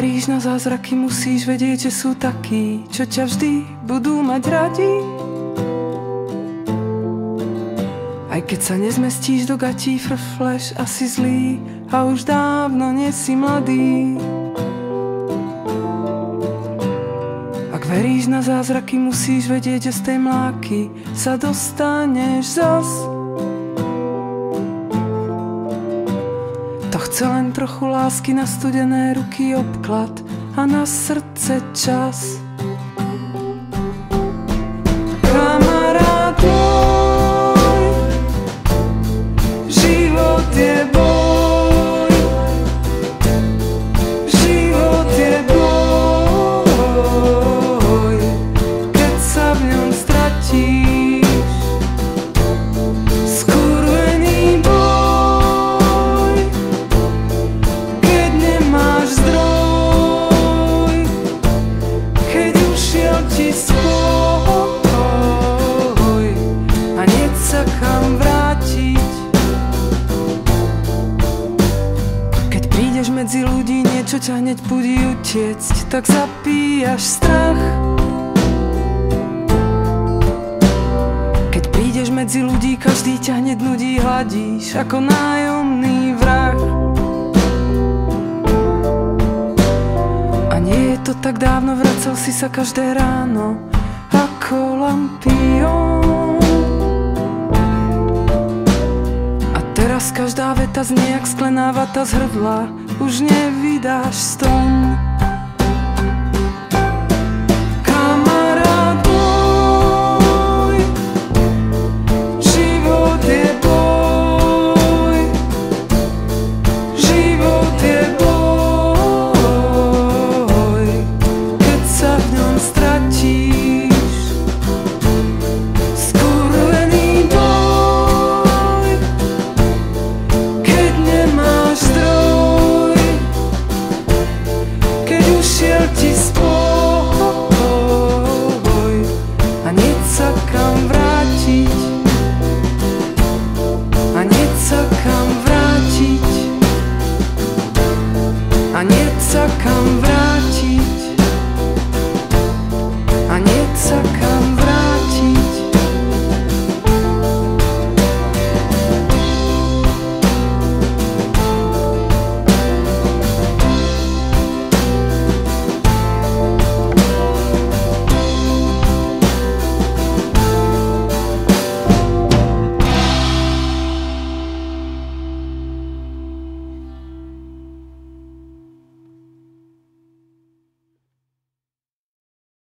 veríš na zázraky, musíš vedieť, že sú takí, čo ťa vždy budú mať radi. Aj keď sa nezmestíš do gatí, frfleš asi zlý a už dávno nie si mladý. Ak veríš na zázraky, musíš vedieť, že z tej mláky sa dostaneš zas. To chce len trochu lásky, na studené ruky obklad a na srdce čas. Kamarát môj, život je boj, život je boj, keď sa v ňom stratíš. Skurvený boj, keď nemáš zdroj, keď ušiel ti spoj a nieť sa kam vrátiť. Keď prídeš medzi ľudí, niečo ťa hneď budí utiecť, tak zapíjaš strach. Keď prídeš medzi ľudí, každý ťa hneď nudí, hladíš ako nájomný vrah. A nie je to tak dávno, vracal si sa každé ráno ako lampión. A teraz každá veta znie jak sklená vata z hrdla, už nevydáš ston.